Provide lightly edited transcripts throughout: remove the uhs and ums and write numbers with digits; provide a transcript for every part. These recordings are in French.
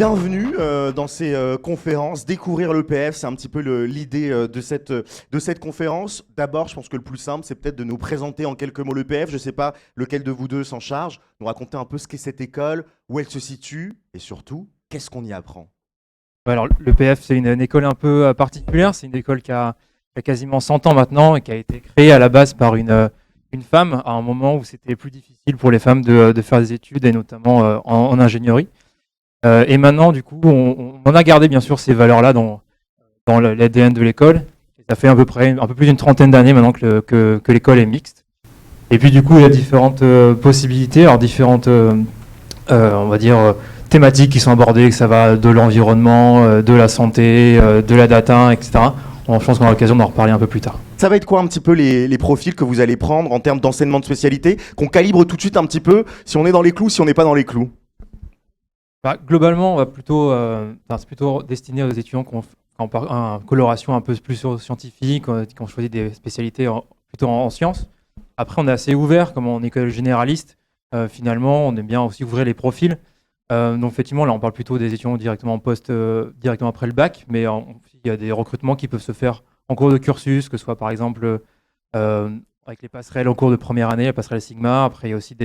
Bienvenue dans ces conférences. Découvrir l'EPF, c'est un petit peu l'idée de cette conférence. D'abord, je pense que le plus simple, c'est peut-être de nous présenter en quelques mots l'EPF. Je ne sais pas lequel de vous deux s'en charge. Nous raconter un peu ce qu'est cette école, où elle se situe et surtout, qu'est-ce qu'on y apprend. Ouais, alors, l'EPF, c'est une école un peu particulière. C'est une école qui a quasiment 100 ans maintenant et qui a été créée à la base par une femme à un moment où c'était plus difficile pour les femmes de faire des études et notamment en ingénierie. Et maintenant, du coup, on a gardé bien sûr ces valeurs-là dans l'ADN de l'école. Et ça fait à peu près un peu plus d'une trentaine d'années maintenant que l'école est mixte. Et puis du coup, il y a différentes possibilités, alors différentes, on va dire, thématiques qui sont abordées, que ça va de l'environnement, de la santé, de la data, etc. Je pense qu'on a l'occasion d'en reparler un peu plus tard. Ça va être quoi un petit peu les profils que vous allez prendre en termes d'enseignement de spécialité, qu'on calibre tout de suite un petit peu si on est dans les clous, si on n'est pas dans les clous? Globalement, on va plutôt, c'est plutôt destiné aux étudiants qui ont une coloration un peu plus scientifique, qui ont choisi des spécialités plutôt en sciences. Après, on est assez ouvert, comme en école généraliste. Finalement, on aime bien aussi ouvrir les profils. Donc, effectivement, là, on parle plutôt des étudiants directement directement après le bac, mais il y a des recrutements qui peuvent se faire en cours de cursus, que ce soit par exemple avec les passerelles en cours de première année, la passerelle Sigma. Après, il y a aussi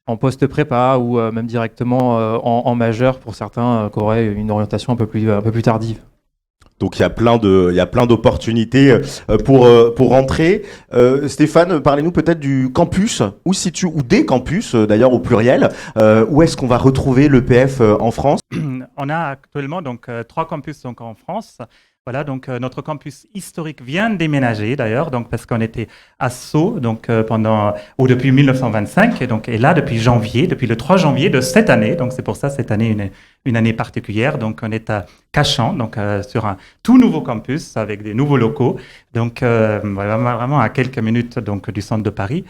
en post-prépa ou même directement en majeur pour certains qui auraient une orientation un peu plus tardive. Donc il y a plein d'opportunités pour rentrer. Stéphane, parlez-nous peut-être du campus, ou des campus d'ailleurs au pluriel. Où est-ce qu'on va retrouver l'EPF en France? On a actuellement donc 3 campus donc en France. Voilà, donc notre campus historique vient de déménager d'ailleurs, donc parce qu'on était à Sceaux donc depuis 1925 et là depuis le 3 janvier de cette année, donc c'est pour ça cette année une année particulière. Donc on est à Cachan, donc sur un tout nouveau campus avec des nouveaux locaux, donc vraiment à quelques minutes donc du centre de Paris.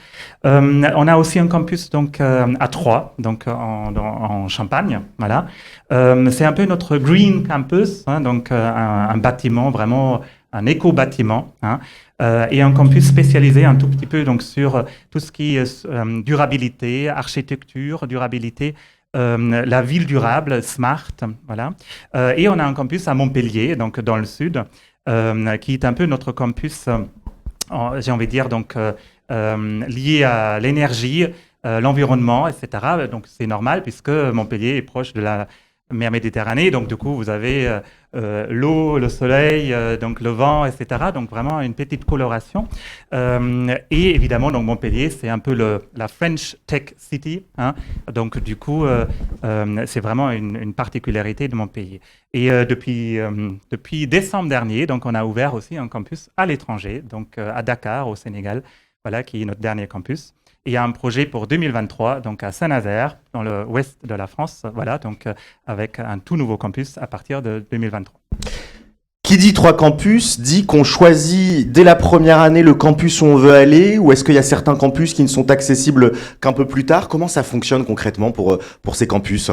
On a aussi un campus donc à Troyes, donc en Champagne, voilà. C'est un peu notre green campus, hein, donc un bâtiment vraiment un éco-bâtiment, hein, et un campus spécialisé un tout petit peu donc sur tout ce qui est durabilité, architecture, durabilité. La ville durable, smart, voilà. Et on a un campus à Montpellier, donc dans le sud, qui est un peu notre campus, j'ai envie de dire, donc lié à l'énergie, l'environnement, etc. Donc c'est normal puisque Montpellier est proche de la mer Méditerranée, donc du coup vous avez l'eau, le soleil, donc le vent, etc. Donc vraiment une petite coloration. Et évidemment, donc Montpellier, c'est un peu la French Tech City, hein. Donc du coup, c'est vraiment une particularité de Montpellier. Et depuis décembre dernier, donc on a ouvert aussi un campus à l'étranger, donc à Dakar, au Sénégal, voilà, qui est notre dernier campus. Et il y a un projet pour 2023, donc à Saint-Nazaire, dans le ouest de la France, voilà, donc avec un tout nouveau campus à partir de 2023. Qui dit 3 campus dit qu'on choisit dès la première année le campus où on veut aller, ou est-ce qu'il y a certains campus qui ne sont accessibles qu'un peu plus tard? Comment ça fonctionne concrètement pour ces campus?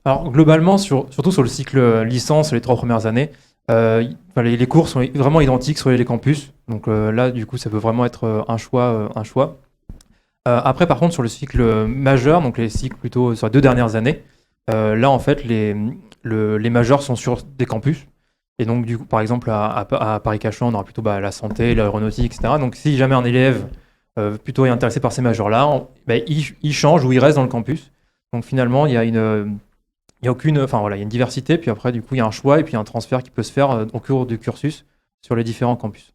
Alors globalement, surtout sur le cycle licence, les 3 premières années, les cours sont vraiment identiques sur les campus. Donc là, du coup, ça peut vraiment être un choix. Après, par contre, sur le cycle majeur, donc les cycles plutôt sur les 2 dernières années, là, en fait, les majeurs sont sur des campus. Et donc, du coup, par exemple, à Paris-Cachan, on aura plutôt la santé, l'aéronautique, etc. Donc, si jamais un élève plutôt est intéressé par ces majeurs-là, il change ou il reste dans le campus. Donc, finalement, il y a il y a une diversité. Puis après, du coup, il y a un choix et puis un transfert qui peut se faire au cours du cursus sur les différents campus.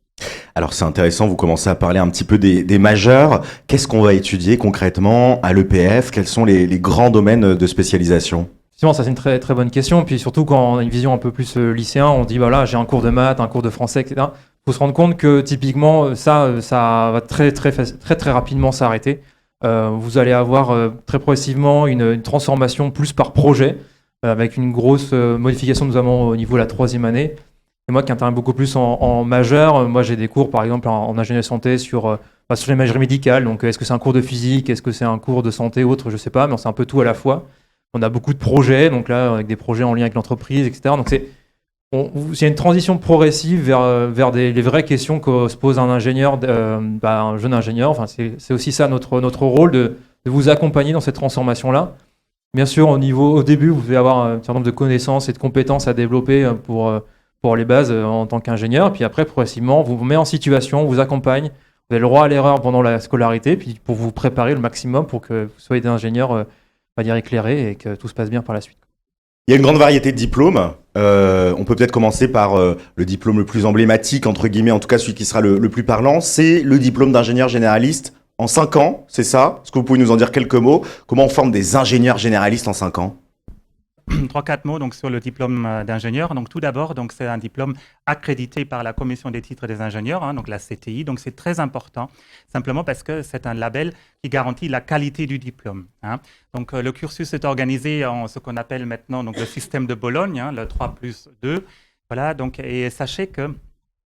Alors c'est intéressant, vous commencez à parler un petit peu des majeurs. Qu'est-ce qu'on va étudier concrètement à l'EPF? Quels sont les grands domaines de spécialisation? Effectivement, ça c'est une très, très bonne question. Puis surtout quand on a une vision un peu plus lycéen, on se dit voilà, j'ai un cours de maths, un cours de français, etc. Il faut se rendre compte que typiquement ça va très, très, très, très rapidement s'arrêter. Vous allez avoir très progressivement une transformation plus par projet, avec une grosse modification notamment au niveau de la 3e année. Et moi qui interviens beaucoup plus en majeur, moi j'ai des cours par exemple en ingénierie santé sur l'imagerie médicale. Donc est-ce que c'est un cours de physique, est-ce que c'est un cours de santé ou autre, je sais pas, mais c'est un peu tout à la fois. On a beaucoup de projets, donc là avec des projets en lien avec l'entreprise, etc. Donc il y a une transition progressive vers les vraies questions que se pose un ingénieur, un jeune ingénieur. Enfin, c'est aussi ça notre rôle de vous accompagner dans cette transformation-là. Bien sûr, au début, vous devez avoir un certain nombre de connaissances et de compétences à développer pour les bases en tant qu'ingénieur. Puis après, progressivement, vous met en situation, on vous accompagne. Vous avez le droit à l'erreur pendant la scolarité, puis pour vous préparer le maximum pour que vous soyez des ingénieurs, on va dire, éclairés et que tout se passe bien par la suite. Il y a une grande variété de diplômes. On peut peut-être commencer par le diplôme le plus emblématique, entre guillemets, en tout cas celui qui sera le plus parlant. C'est le diplôme d'ingénieur généraliste en 5 ans, c'est ça? Est-ce que vous pouvez nous en dire quelques mots? Comment on forme des ingénieurs généralistes en 5 ans? 3-4 mots donc, sur le diplôme d'ingénieur. Donc, tout d'abord, donc, c'est un diplôme accrédité par la Commission des titres des ingénieurs, hein, donc la CTI. Donc, c'est très important, simplement parce que c'est un label qui garantit la qualité du diplôme. Hein. Donc, le cursus est organisé en ce qu'on appelle maintenant donc, le système de Bologne, hein, le 3+2. Voilà, donc, et sachez que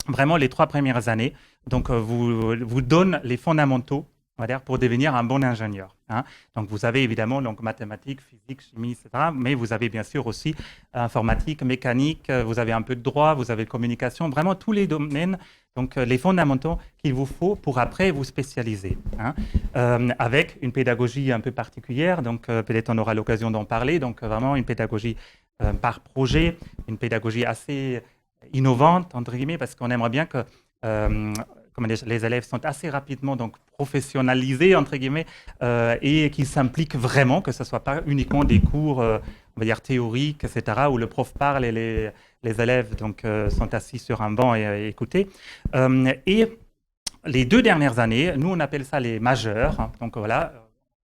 vraiment, les 3 premières années donc, vous donnent les fondamentaux, on va dire, pour devenir un bon ingénieur. Hein. Donc, vous avez évidemment donc, mathématiques, physique, chimie, etc. Mais vous avez bien sûr aussi informatique, mécanique, vous avez un peu de droit, vous avez de communication, vraiment tous les domaines, donc les fondamentaux qu'il vous faut pour après vous spécialiser. Hein. Avec une pédagogie un peu particulière, donc peut-être on aura l'occasion d'en parler, donc vraiment une pédagogie par projet, une pédagogie assez innovante, entre guillemets, parce qu'on aimerait bien que les élèves sont assez rapidement donc, professionnalisés, entre guillemets, et qu'ils s'impliquent vraiment, que ce ne soit pas uniquement des cours, on va dire, théoriques, etc., où le prof parle et les élèves donc, sont assis sur un banc et écoutent. Et les 2 dernières années, nous, on appelle ça les majeurs. Hein, donc voilà,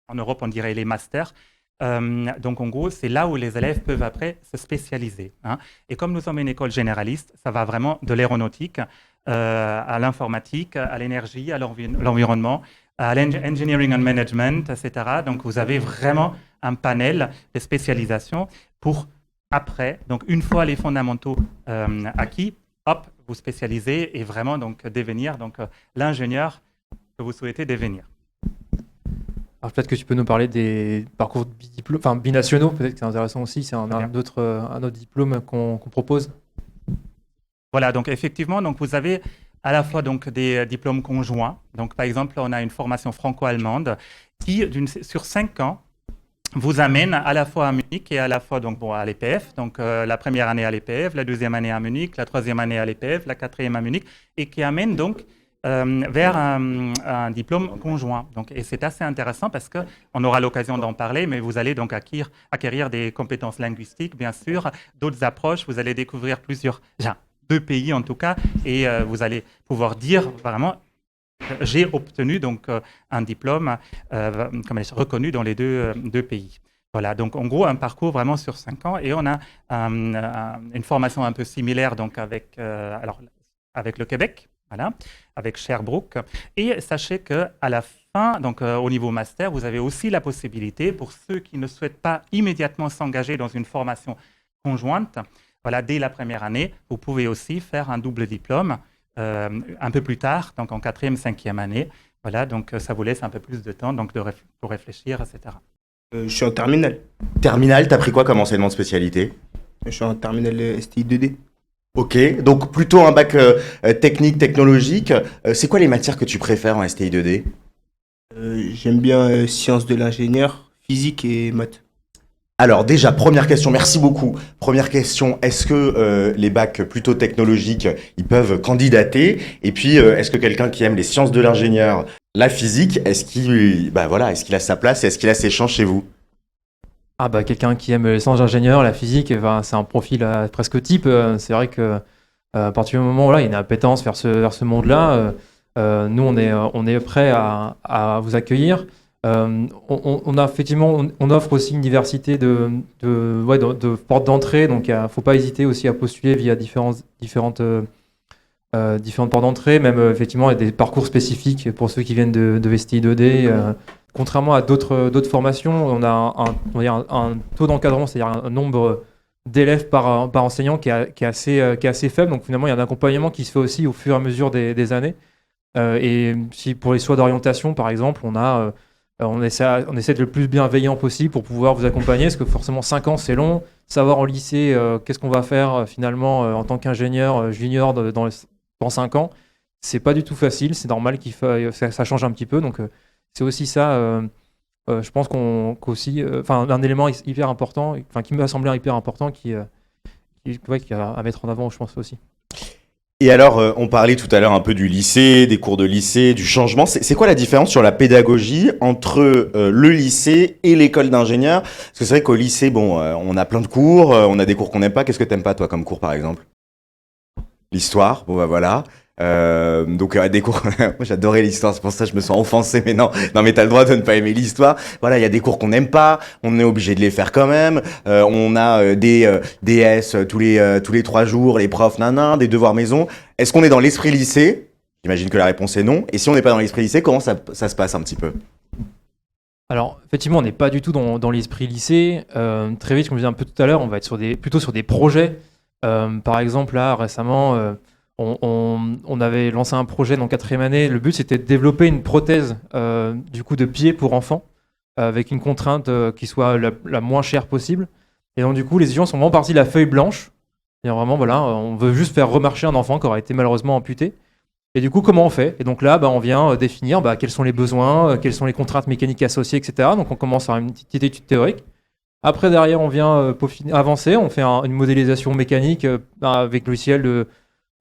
en Europe, on dirait les masters. Donc en gros, c'est là où les élèves peuvent après se spécialiser. Hein. Et comme nous sommes une école généraliste, ça va vraiment de l'aéronautique à l'informatique, à l'énergie, à l'environnement, à l'engineering and management, etc. Donc vous avez vraiment un panel de spécialisation pour après, donc une fois les fondamentaux acquis, hop, vous spécialisez et vraiment donc devenir donc l'ingénieur que vous souhaitez devenir. Alors peut-être que tu peux nous parler des parcours binationaux, peut-être que c'est intéressant aussi, c'est un autre diplôme qu'on propose. Voilà, donc effectivement, donc vous avez à la fois donc, des diplômes conjoints. Donc par exemple, on a une formation franco-allemande qui, sur 5 ans, vous amène à la fois à Munich et à la fois donc, à l'EPF. Donc la première année à l'EPF, la deuxième année à Munich, la troisième année à l'EPF, la quatrième à Munich, et qui amène donc vers un diplôme conjoint. Donc, et c'est assez intéressant parce qu'on aura l'occasion d'en parler, mais vous allez donc acquérir des compétences linguistiques, bien sûr, d'autres approches, vous allez découvrir plusieurs, 2 pays en tout cas, et vous allez pouvoir dire vraiment, j'ai obtenu donc un diplôme reconnu dans les deux pays. Voilà, donc en gros, un parcours vraiment sur 5 ans, et on a une formation un peu similaire donc avec le Québec. Voilà, avec Sherbrooke. Et sachez qu'à la fin, donc au niveau master, vous avez aussi la possibilité, pour ceux qui ne souhaitent pas immédiatement s'engager dans une formation conjointe, voilà, dès la première année, vous pouvez aussi faire un double diplôme un peu plus tard, donc en 4e, 5e année. Voilà, donc ça vous laisse un peu plus de temps donc, pour réfléchir, etc. Je suis en terminale. Terminale, t'as pris quoi comme enseignement de spécialité? Je suis en terminale STI 2D. Ok, donc plutôt un bac technique, technologique. C'est quoi les matières que tu préfères en STI 2D? J'aime bien sciences de l'ingénieur, physique et maths. Alors déjà, première question, merci beaucoup. Première question, est-ce que les bacs plutôt technologiques, ils peuvent candidater? Et puis, est-ce que quelqu'un qui aime les sciences de l'ingénieur, la physique, est-ce qu'il a sa place et est-ce qu'il a ses chances chez vous? Ah bah quelqu'un qui aime les sciences d'ingénieur, la physique, c'est un profil presque type. C'est vrai que à partir du moment où là, il y a une appétence vers ce monde-là, nous on est prêt à vous accueillir. On a effectivement, on offre aussi une diversité de portes d'entrée, donc il ne faut pas hésiter aussi à postuler via différentes portes d'entrée, même effectivement il y a des parcours spécifiques pour ceux qui viennent de STI 2D. Contrairement à d'autres formations, on a un taux d'encadrement, c'est-à-dire un nombre d'élèves par enseignant qui est assez faible. Donc finalement, il y a un accompagnement qui se fait aussi au fur et à mesure des années. Et si pour les choix d'orientation, par exemple, on essaie d'être le plus bienveillant possible pour pouvoir vous accompagner, parce que forcément 5 ans, c'est long. Savoir au lycée qu'est-ce qu'on va faire finalement en tant qu'ingénieur junior dans 5 ans, c'est pas du tout facile. C'est normal ça change un petit peu. Donc c'est aussi ça je pense qu'aussi, un élément hyper important, qui m'a semblé hyper important, qui a à mettre en avant, je pense aussi. Et alors, on parlait tout à l'heure un peu du lycée, des cours de lycée, du changement. C'est quoi la différence sur la pédagogie entre le lycée et l'école d'ingénieur? Parce que c'est vrai qu'au lycée, bon, on a plein de cours, on a des cours qu'on n'aime pas. Qu'est-ce que t'aimes pas, toi, comme cours, par exemple? L'histoire, bon bah voilà. Donc des cours, moi j'adorais l'histoire, c'est pour ça que je me sens offensé, mais non, non mais t'as le droit de ne pas aimer l'histoire. Voilà, il y a des cours qu'on n'aime pas, on est obligé de les faire quand même. On a des DS tous les 3 jours, les profs, nanan, des devoirs maison. Est-ce qu'on est dans l'esprit lycée? J'imagine que la réponse est non. Et si on n'est pas dans l'esprit lycée, comment ça se passe un petit peu? Alors, effectivement, on n'est pas du tout dans l'esprit lycée. Très vite, comme je disais un peu tout à l'heure, on va être plutôt sur des projets. Par exemple, là, récemment, on avait lancé un projet dans 4e année. Le but, c'était de développer une prothèse du coup de pied pour enfants, avec une contrainte qui soit la moins chère possible. Et donc, du coup, les étudiants sont vraiment partis de la feuille blanche. Et vraiment, voilà, on veut juste faire remarcher un enfant qui aura été malheureusement amputé. Et du coup, comment on fait? Et donc là, on vient définir quels sont les besoins, quelles sont les contraintes mécaniques associées, etc. Donc on commence par une petite étude théorique. Après, derrière, on vient avancer, on fait une modélisation mécanique avec le logiciel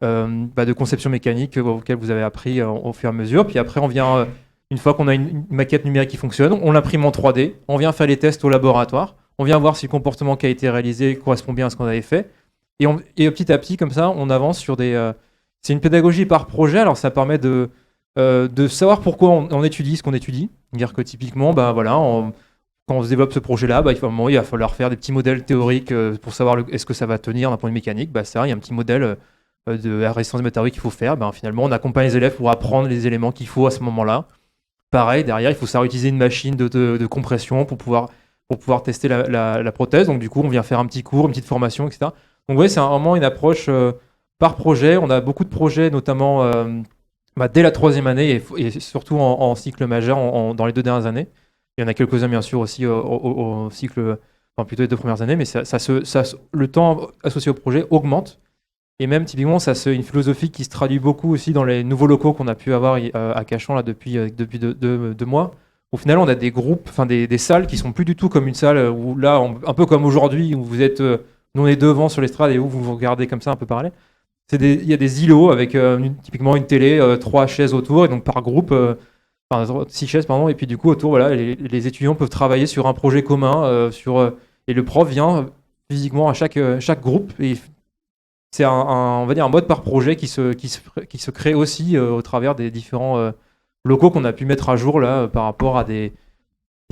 de conception mécanique auquel vous avez appris au fur et à mesure. Puis après, on vient, une fois qu'on a une maquette numérique qui fonctionne, on l'imprime en 3D, on vient faire les tests au laboratoire, on vient voir si le comportement qui a été réalisé correspond bien à ce qu'on avait fait. Et petit à petit, comme ça, on avance sur des... c'est une pédagogie par projet, alors ça permet de savoir pourquoi on étudie ce qu'on étudie. C'est-à-dire que typiquement, voilà, quand on se développe ce projet-là, il va falloir faire des petits modèles théoriques pour savoir est-ce que ça va tenir d'un point de vue mécanique. Il y a un petit modèle de résistance des matériaux qu'il faut faire. Finalement, on accompagne les élèves pour apprendre les éléments qu'il faut à ce moment-là. Pareil, derrière, il faut savoir utiliser une machine de compression pour pouvoir tester la prothèse. Donc du coup, on vient faire un petit cours, une petite formation, etc. Donc ouais, c'est vraiment une approche par projet. On a beaucoup de projets, notamment dès la 3e année et surtout en cycle majeur dans les 2 dernières années. Il y en a quelques-uns bien sûr aussi au cycle, plutôt les 2 premières années, mais le temps associé au projet augmente. Et même typiquement, une philosophie qui se traduit beaucoup aussi dans les nouveaux locaux qu'on a pu avoir à Cachan là, depuis 2 mois. Au final, on a des groupes, des salles qui sont plus du tout comme une salle où là, un peu comme aujourd'hui, où vous êtes... nous, on est devant sur l'estrade et où vous vous regardez comme ça un peu parler. Il y a des îlots avec typiquement une télé, 3 chaises autour, et donc par groupe, 6 chaises, pardon, et puis du coup, autour, voilà, les étudiants peuvent travailler sur un projet commun, et le prof vient physiquement à chaque groupe, et c'est on va dire un mode par projet qui se crée aussi au travers des différents locaux qu'on a pu mettre à jour là, par rapport à des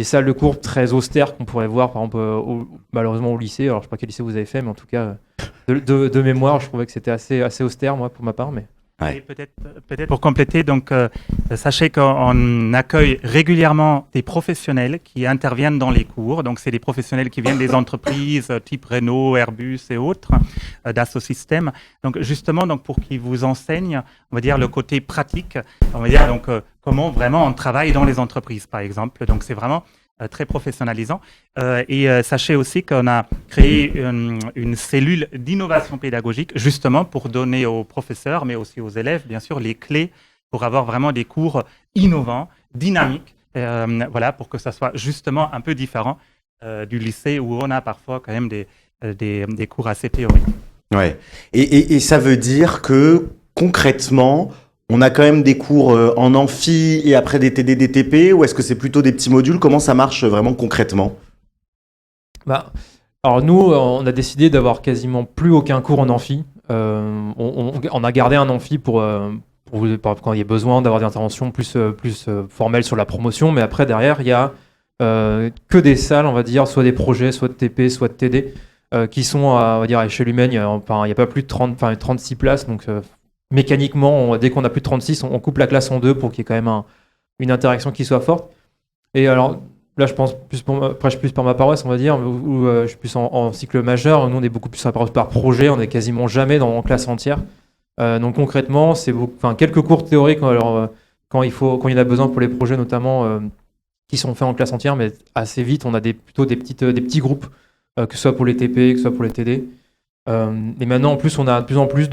salles de cours très austères qu'on pourrait voir, par exemple, malheureusement au lycée. Alors, je ne sais pas quel lycée vous avez fait, mais en tout cas, de mémoire, je trouvais que c'était assez austère, moi, pour ma part. Mais... Ouais. Et peut-être pour compléter, donc, sachez qu'on accueille régulièrement des professionnels qui interviennent dans les cours. Donc, c'est des professionnels qui viennent des entreprises type Renault, Airbus et autres, Dassault Systèmes. Donc, justement, pour qu'ils vous enseignent, on va dire, le côté pratique, on va dire, donc, comment vraiment on travaille dans les entreprises, par exemple. Donc, c'est vraiment très professionnalisant. Et sachez aussi qu'on a créé une cellule d'innovation pédagogique justement pour donner aux professeurs, mais aussi aux élèves, bien sûr, les clés pour avoir vraiment des cours innovants, dynamiques, voilà, pour que ça soit justement un peu différent du lycée où on a parfois quand même des cours assez théoriques. Ouais. Et ça veut dire que concrètement, on a quand même des cours en amphi et après des TD, des TP, ou est-ce que c'est plutôt des petits modules? Comment ça marche vraiment concrètement? Alors nous, on a décidé d'avoir quasiment plus aucun cours en amphi. On a gardé un amphi pour quand il y a besoin d'avoir des interventions plus formelles sur la promotion, mais après derrière, il y a que des salles, on va dire, soit des projets, soit de TP, soit de TD, qui sont on va dire, à échelle humaine. Il n'y a pas plus de 36 places, donc mécaniquement, dès qu'on a plus de 36, on coupe la classe en 2 pour qu'il y ait quand même une interaction qui soit forte. Et alors, là, je pense prêche plus par ma paroisse, on va dire, où je suis plus en cycle majeur. Nous, on est beaucoup plus par projet, on n'est quasiment jamais en classe entière. Donc concrètement, c'est quelques cours théoriques alors, quand il y en a besoin pour les projets notamment, qui sont faits en classe entière, mais assez vite, on a plutôt des petits groupes, que ce soit pour les TP, que ce soit pour les TD. Et maintenant, en plus, on a de plus en plus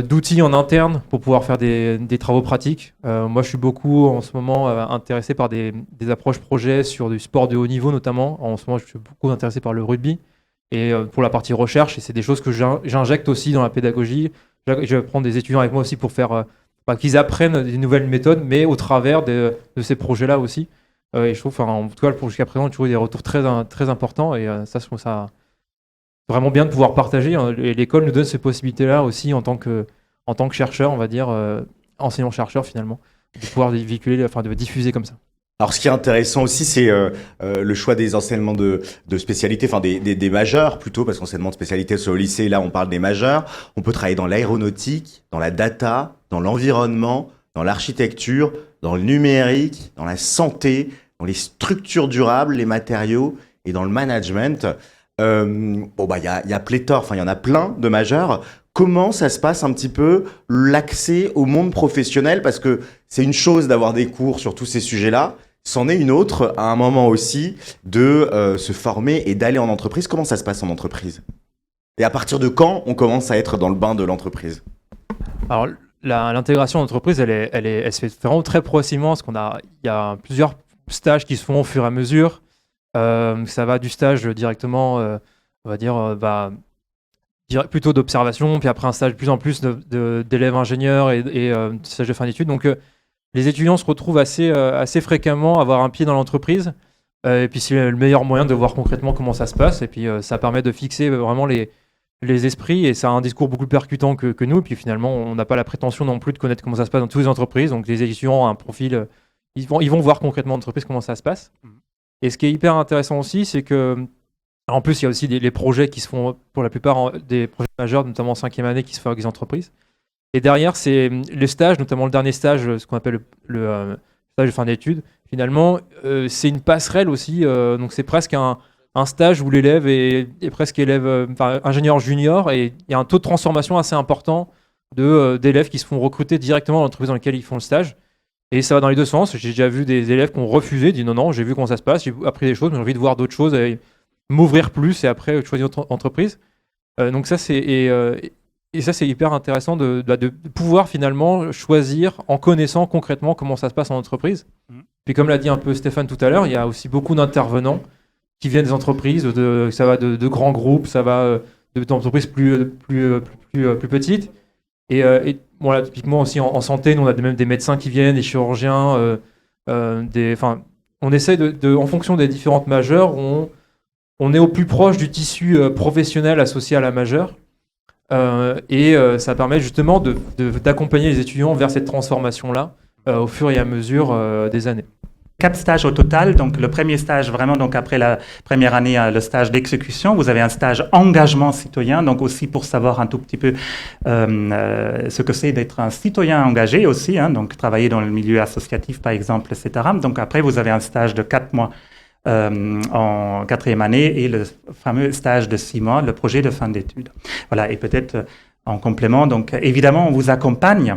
d'outils en interne pour pouvoir faire des travaux pratiques. Moi, je suis beaucoup en ce moment intéressé par des approches projets sur du sport de haut niveau notamment. En ce moment, je suis beaucoup intéressé par le rugby et pour la partie recherche. Et c'est des choses que j'injecte aussi dans la pédagogie. Je vais prendre des étudiants avec moi aussi pour faire qu'ils apprennent des nouvelles méthodes, mais au travers de ces projets-là aussi. Et je trouve, en tout cas, jusqu'à présent, j'ai toujours eu des retours très importants. Et ça, je trouve ça vraiment bien de pouvoir partager. Et l'école nous donne ces possibilités-là aussi en tant que chercheur, on va dire, enseignant-chercheur finalement, de pouvoir véhiculer, enfin de diffuser comme ça. Alors, ce qui est intéressant aussi, c'est le choix des enseignements de spécialité, enfin des majeurs plutôt, parce qu'enseignement de spécialité, c'est au lycée, là, on parle des majeurs. On peut travailler dans l'aéronautique, dans la data, dans l'environnement, dans l'architecture, dans le numérique, dans la santé, dans les structures durables, les matériaux et dans le management. Il y a pléthore, enfin, il y en a plein de majeurs. Comment ça se passe un petit peu l'accès au monde professionnel? Parce que c'est une chose d'avoir des cours sur tous ces sujets-là, c'en est une autre à un moment aussi de se former et d'aller en entreprise. Comment ça se passe en entreprise? Et à partir de quand on commence à être dans le bain de l'entreprise? Alors, l'intégration en entreprise, elle se fait vraiment très progressivement parce il y a plusieurs stages qui se font au fur et à mesure. Ça va du stage directement, on va dire, plutôt d'observation, puis après un stage de plus en plus d'élèves ingénieurs et stage de fin d'études. Donc, les étudiants se retrouvent assez fréquemment à avoir un pied dans l'entreprise. Et puis, c'est le meilleur moyen de voir concrètement comment ça se passe. Et puis, ça permet de fixer vraiment les esprits. Et ça a un discours beaucoup plus percutant que nous. Et puis, finalement, on n'a pas la prétention non plus de connaître comment ça se passe dans toutes les entreprises. Donc, les étudiants ont un profil... Ils vont voir concrètement en entreprise comment ça se passe. Et ce qui est hyper intéressant aussi, c'est que, en plus, il y a aussi les projets qui se font, pour la plupart, des projets majeurs, notamment en 5e année, qui se font avec les entreprises. Et derrière, c'est les stages, notamment le dernier stage, ce qu'on appelle le stage de fin d'études. Finalement, c'est une passerelle aussi. Donc, c'est presque un stage où l'élève est presque ingénieur junior. Et il y a un taux de transformation assez important d'élèves qui se font recruter directement dans l'entreprise dans laquelle ils font le stage. Et ça va dans les deux sens. J'ai déjà vu des élèves qui ont refusé, dit non, j'ai vu comment ça se passe, j'ai appris des choses, mais j'ai envie de voir d'autres choses, et m'ouvrir plus et après choisir une autre entreprise. Donc ça, c'est hyper intéressant de pouvoir finalement choisir en connaissant concrètement comment ça se passe en entreprise. Puis comme l'a dit un peu Stéphane tout à l'heure, il y a aussi beaucoup d'intervenants qui viennent des entreprises, ça va de grands groupes, ça va d'entreprises plus petites. Et voilà, typiquement aussi en santé, nous on a même des médecins qui viennent, des chirurgiens, on essaie en fonction des différentes majeures, on est au plus proche du tissu professionnel associé à la majeure, et ça permet justement d'accompagner les étudiants vers cette transformation-là au fur et à mesure des années. 4 stages au total. Donc, le premier stage, vraiment, donc après la première année, le stage d'exécution. Vous avez un stage engagement citoyen, donc aussi pour savoir un tout petit peu ce que c'est d'être un citoyen engagé aussi, donc travailler dans le milieu associatif, par exemple, etc. Donc, après, vous avez un stage de 4 mois en 4e année et le fameux stage de 6 mois, le projet de fin d'études. Voilà, et peut-être en complément, donc évidemment, on vous accompagne.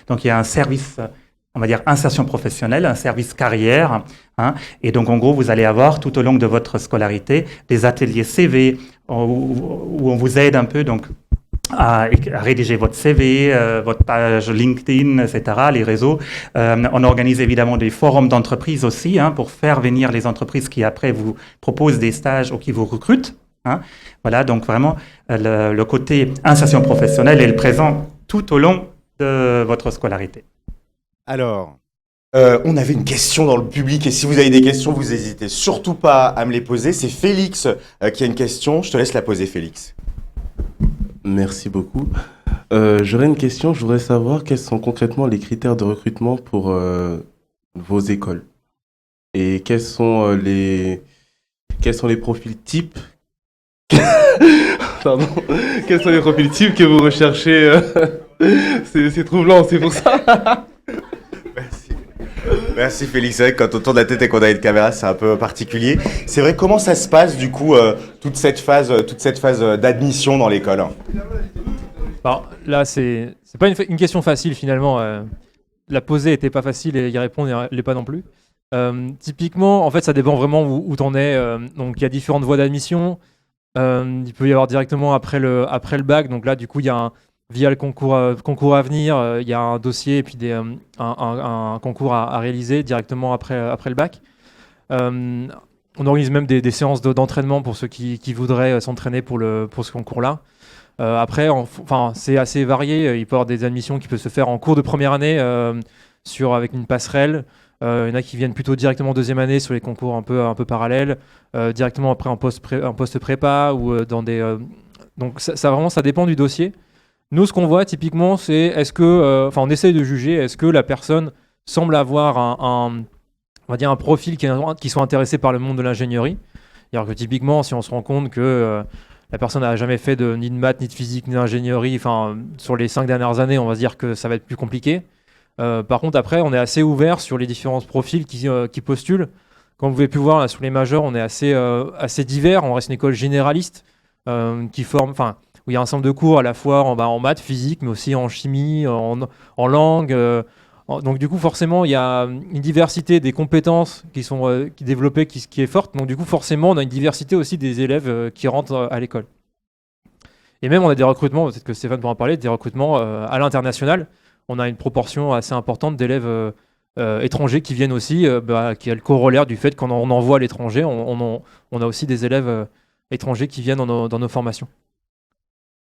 Donc, il y a un service... on va dire insertion professionnelle, un service carrière. Et donc, en gros, vous allez avoir tout au long de votre scolarité des ateliers CV où on vous aide un peu donc, à rédiger votre CV, votre page LinkedIn, etc., les réseaux. On organise évidemment des forums d'entreprise aussi pour faire venir les entreprises qui, après, vous proposent des stages ou qui vous recrutent. Voilà, donc vraiment, le côté insertion professionnelle est présent tout au long de votre scolarité. Alors, on avait une question dans le public et si vous avez des questions, vous n'hésitez surtout pas à me les poser. C'est Félix qui a une question. Je te laisse la poser, Félix. Merci beaucoup. J'aurais une question. Je voudrais savoir quels sont concrètement les critères de recrutement pour vos écoles et quels sont les profils types. Pardon. Quels sont les profils types que vous recherchez C'est troublant, c'est pour ça. Merci Félix. C'est vrai que quand on tourne la tête et qu'on a une caméra, c'est un peu particulier. C'est vrai, comment ça se passe du coup, toute cette phase d'admission dans l'école? Alors là, c'est pas une question facile finalement. La poser était pas facile et y répondre l'est pas non plus. Typiquement, en fait, ça dépend vraiment où t'en es. Donc il y a différentes voies d'admission. Il peut y avoir directement après le bac. Donc là, du coup, il y a via le concours à venir, il y a un dossier et puis un concours à réaliser directement après le bac. On organise même des séances d'entraînement pour ceux qui voudraient s'entraîner pour ce concours-là. Après, c'est assez varié. Il peut y avoir des admissions qui peuvent se faire en cours de première année avec une passerelle. Il y en a qui viennent plutôt directement deuxième année sur les concours un peu parallèles, directement après en post prépa ou dans des. Donc ça dépend du dossier. Nous, ce qu'on voit typiquement, c'est on essaye de juger est-ce que la personne semble avoir on va dire un profil qui soit intéressé par le monde de l'ingénierie. C'est-à-dire que typiquement, si on se rend compte que la personne n'a jamais fait ni de maths, ni de physique, ni d'ingénierie, sur les 5 dernières années, on va se dire que ça va être plus compliqué. Par contre, après, on est assez ouvert sur les différents profils qui postulent. Comme vous avez pu voir là, sur les majeurs, on est assez divers. On reste une école généraliste qui forme, où il y a un ensemble de cours à la fois en maths, physique, mais aussi en chimie, en langue. Donc du coup, forcément, il y a une diversité des compétences qui développées, qui est forte. Donc du coup, forcément, on a une diversité aussi des élèves qui rentrent à l'école. Et même, on a des recrutements, peut-être que Stéphane pourra en parler, des recrutements à l'international. On a une proportion assez importante d'élèves étrangers qui viennent aussi, qui est le corollaire du fait qu'on envoie à l'étranger. On a aussi des élèves étrangers qui viennent dans nos formations.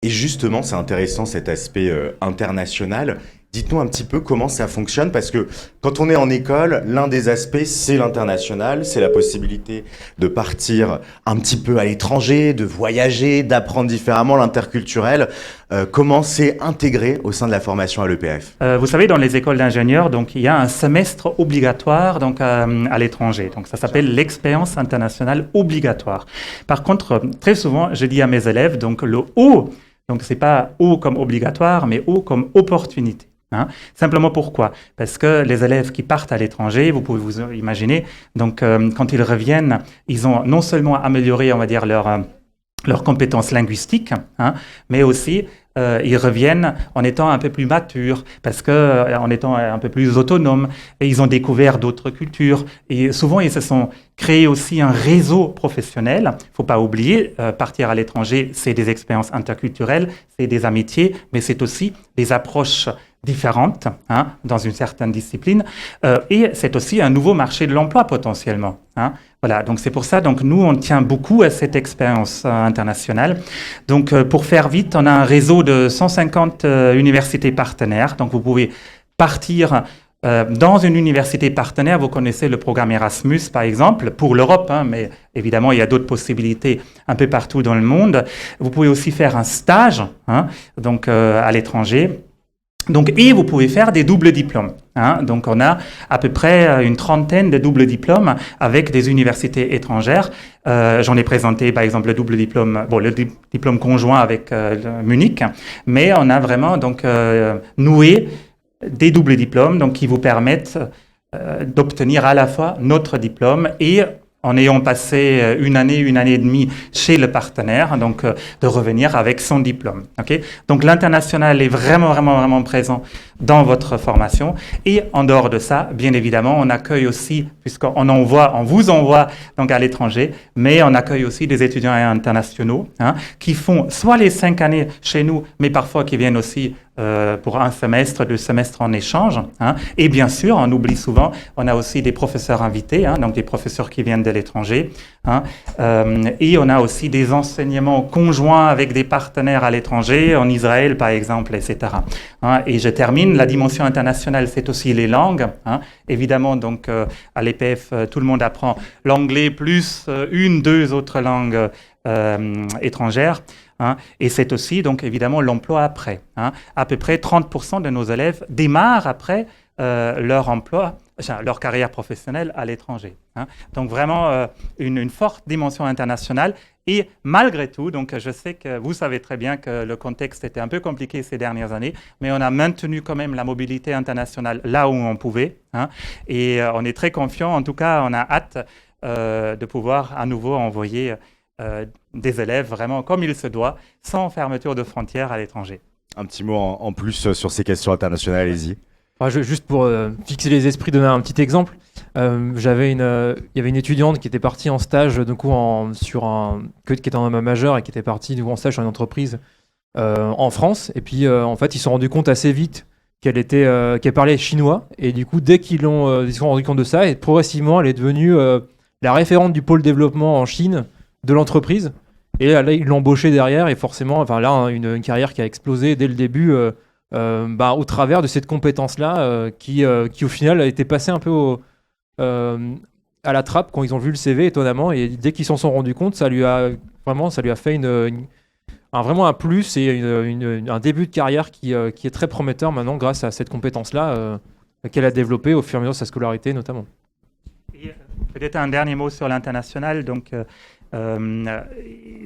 Et justement, c'est intéressant cet aspect international. Dites-nous un petit peu comment ça fonctionne, parce que quand on est en école, l'un des aspects, c'est l'international, c'est la possibilité de partir un petit peu à l'étranger, de voyager, d'apprendre différemment l'interculturel. Comment c'est intégré au sein de la formation à l'EPF ? Vous savez, dans les écoles d'ingénieurs, donc il y a un semestre obligatoire donc à l'étranger. Donc ça s'appelle l'expérience internationale obligatoire. Par contre, très souvent, je dis à mes élèves, donc le O, donc c'est pas O comme obligatoire, mais O comme opportunité. Simplement pourquoi ? Parce que les élèves qui partent à l'étranger, vous pouvez vous imaginer, donc quand ils reviennent, ils ont non seulement amélioré, on va dire, leurs compétences linguistiques, mais aussi ils reviennent en étant un peu plus matures, parce que en étant un peu plus autonomes, et ils ont découvert d'autres cultures, et souvent ils se sont créés aussi un réseau professionnel. Il ne faut pas oublier, partir à l'étranger, c'est des expériences interculturelles, c'est des amitiés, mais c'est aussi des approches différentes dans une certaine discipline, et c'est aussi un nouveau marché de l'emploi potentiellement. Voilà, donc c'est pour ça, donc nous on tient beaucoup à cette expérience internationale. Donc pour faire vite, on a un réseau de 150 universités partenaires. Donc vous pouvez partir dans une université partenaire. Vous connaissez le programme Erasmus par exemple pour l'Europe, mais évidemment il y a d'autres possibilités un peu partout dans le monde. Vous pouvez aussi faire un stage, donc à l'étranger. Donc, et vous pouvez faire des doubles diplômes. Donc, on a à peu près une trentaine de doubles diplômes avec des universités étrangères. J'en ai présenté, par exemple, le double diplôme, le diplôme conjoint avec Munich, mais on a vraiment donc noué des doubles diplômes, donc qui vous permettent d'obtenir à la fois notre diplôme et en ayant passé une année et demie chez le partenaire, donc de revenir avec son diplôme. Okay ? Donc l'international est vraiment présent dans votre formation. Et en dehors de ça, bien évidemment, on accueille aussi, puisqu'on vous envoie donc à l'étranger, mais on accueille aussi des étudiants internationaux qui font soit les 5 années chez nous, mais parfois qui viennent aussi pour un semestre, 2 semestres en échange. Et bien sûr, on oublie souvent, on a aussi des professeurs invités, donc des professeurs qui viennent de l'étranger. Et on a aussi des enseignements conjoints avec des partenaires à l'étranger, en Israël par exemple, etc. Et je termine, la dimension internationale, c'est aussi les langues. Évidemment, donc à l'EPF, tout le monde apprend l'anglais plus 1-2 autres langues étrangères. Et c'est aussi, donc, évidemment, l'emploi après. À peu près 30% de nos élèves démarrent après leur emploi, leur carrière professionnelle à l'étranger. Donc, vraiment, une forte dimension internationale. Et malgré tout, donc, je sais que vous savez très bien que le contexte était un peu compliqué ces dernières années, mais on a maintenu quand même la mobilité internationale là où on pouvait. Et on est très confiant. En tout cas, on a hâte de pouvoir à nouveau envoyer des élèves vraiment comme il se doit, sans fermeture de frontières à l'étranger. Un petit mot en plus sur ces questions internationales, allez-y. Juste pour fixer les esprits, donner un petit exemple. Il y avait une étudiante qui était partie en stage qui était en majeur et qui était partie en stage dans une entreprise en France. Et puis, en fait, ils se sont rendus compte assez vite qu'elle parlait chinois. Et du coup, dès qu'ils se sont rendus compte de ça, et progressivement, elle est devenue la référente du pôle développement en Chine de l'entreprise. Et là, ils l'ont embauchée derrière. Et forcément, enfin, là, une carrière qui a explosé dès le début au travers de cette compétence-là qui, au final, a été passée un peu à la trappe quand ils ont vu le CV, étonnamment. Et dès qu'ils s'en sont rendus compte, ça lui a fait vraiment un plus et un début de carrière qui est très prometteur maintenant grâce à cette compétence-là qu'elle a développée au fur et à mesure de sa scolarité notamment. Et, peut-être un dernier mot sur l'international. Donc,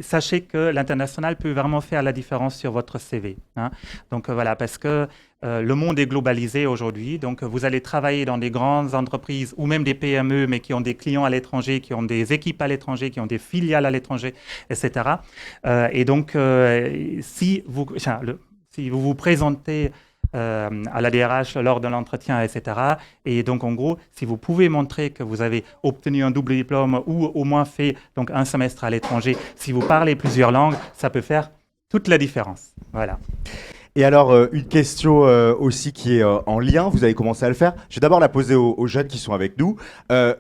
sachez que l'international peut vraiment faire la différence sur votre CV. Hein. Donc voilà, parce que le monde est globalisé aujourd'hui. Donc vous allez travailler dans des grandes entreprises ou même des PME, mais qui ont des clients à l'étranger, qui ont des équipes à l'étranger, qui ont des filiales à l'étranger, etc. Et donc si vous vous présentez à la DRH lors de l'entretien, etc. Et donc, en gros, si vous pouvez montrer que vous avez obtenu un double diplôme ou au moins fait donc, un semestre à l'étranger, si vous parlez plusieurs langues, ça peut faire toute la différence. Voilà. Et alors, une question aussi qui est en lien, vous avez commencé à le faire. Je vais d'abord la poser aux jeunes qui sont avec nous.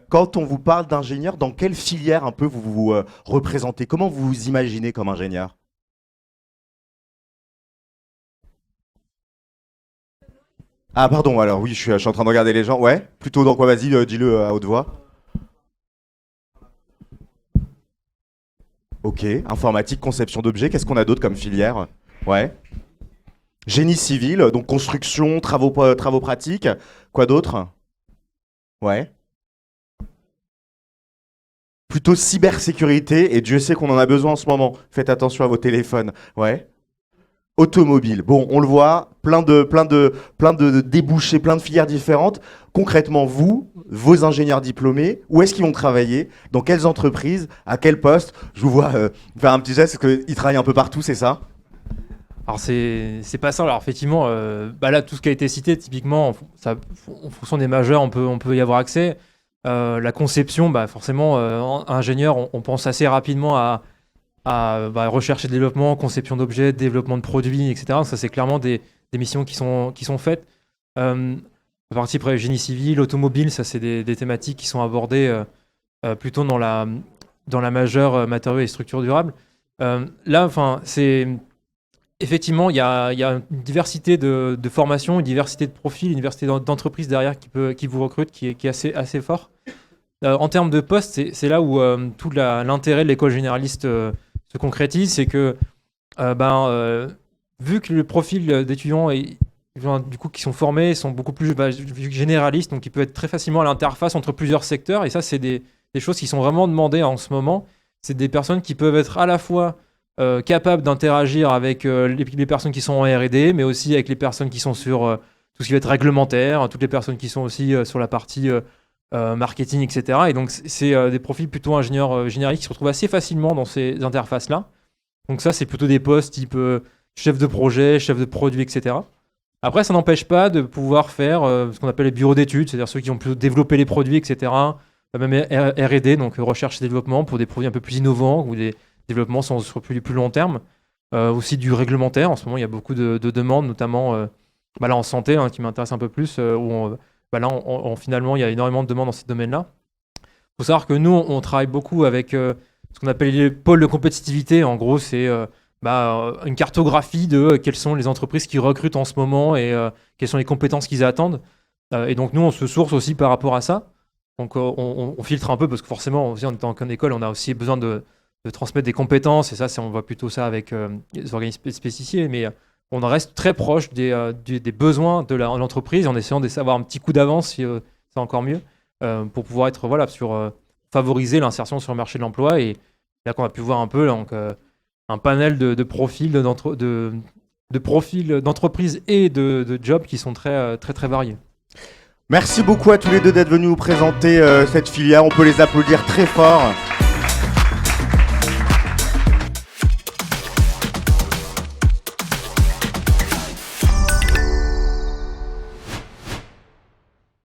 Quand on vous parle d'ingénieur, dans quelle filière un peu vous vous représentez? Comment vous vous imaginez comme ingénieur? Ah pardon, alors oui, je suis en train de regarder les gens. Ouais, plutôt dans quoi? Vas-y, dis-le à haute voix. Ok, informatique, conception d'objets. Qu'est-ce qu'on a d'autre comme filière? Ouais. Génie civil, donc construction, travaux pratiques. Quoi d'autre? Ouais. Plutôt cybersécurité, et Dieu sait qu'on en a besoin en ce moment. Faites attention à vos téléphones. Ouais. Automobile. Bon, on le voit, plein de débouchés, plein de filières différentes. Concrètement, vos ingénieurs diplômés, où est-ce qu'ils vont travailler? Dans quelles entreprises? À quel poste? Je vous vois faire un petit geste, parce qu'ils travaillent un peu partout, c'est ça? Alors c'est pas ça. Alors effectivement, là tout ce qui a été cité, typiquement, en fonction des majeurs, on peut y avoir accès. La conception, forcément, ingénieur, on pense assez rapidement à recherche et développement, conception d'objets, développement de produits, etc. Ça, c'est clairement des missions qui sont faites. À partir après génie civil, automobile, ça, c'est des thématiques qui sont abordées plutôt dans la majeure matériaux et structures durables. Là, c'est effectivement, il y a une diversité de formations, une diversité de profils, une diversité d'entreprises derrière qui vous recrutent, qui est assez fort. En termes de postes, c'est là où tout l'intérêt de l'école généraliste se concrétise, c'est que vu que le profil d'étudiants du coup, qui sont formés sont beaucoup plus généralistes, donc ils peuvent être très facilement à l'interface entre plusieurs secteurs, et ça c'est des choses qui sont vraiment demandées en ce moment. C'est des personnes qui peuvent être à la fois capables d'interagir avec les personnes qui sont en R&D, mais aussi avec les personnes qui sont sur tout ce qui va être réglementaire, toutes les personnes qui sont aussi sur la partie marketing, etc. Et donc, c'est des profils plutôt ingénieurs génériques qui se retrouvent assez facilement dans ces interfaces-là. Donc ça, c'est plutôt des postes type chef de projet, chef de produit, etc. Après, ça n'empêche pas de pouvoir faire ce qu'on appelle les bureaux d'études, c'est-à-dire ceux qui ont plutôt développé les produits, etc. Même R&D, donc recherche et développement pour des produits un peu plus innovants ou des développements sur plus long terme. Aussi du réglementaire. En ce moment, il y a beaucoup de demandes, notamment là, en santé, qui m'intéresse un peu plus, où finalement, il y a énormément de demandes dans ces domaines-là. Il faut savoir que nous, on travaille beaucoup avec ce qu'on appelle les pôles de compétitivité. En gros, c'est une cartographie de quelles sont les entreprises qui recrutent en ce moment et quelles sont les compétences qu'ils attendent. Et donc, nous, on se source aussi par rapport à ça. Donc, on filtre un peu parce que forcément, aussi, en étant en école, on a aussi besoin de transmettre des compétences. Et ça, on voit plutôt ça avec les organismes spécifiés. Mais on en reste très proche des besoins de l'entreprise en essayant d'avoir un petit coup d'avance, si c'est encore mieux, pour pouvoir être sur favoriser l'insertion sur le marché de l'emploi. Et là qu'on a pu voir un peu un panel de profils d'entreprises et de jobs qui sont très, très, très variés. Merci beaucoup à tous les deux d'être venus nous présenter cette filière. On peut les applaudir très fort.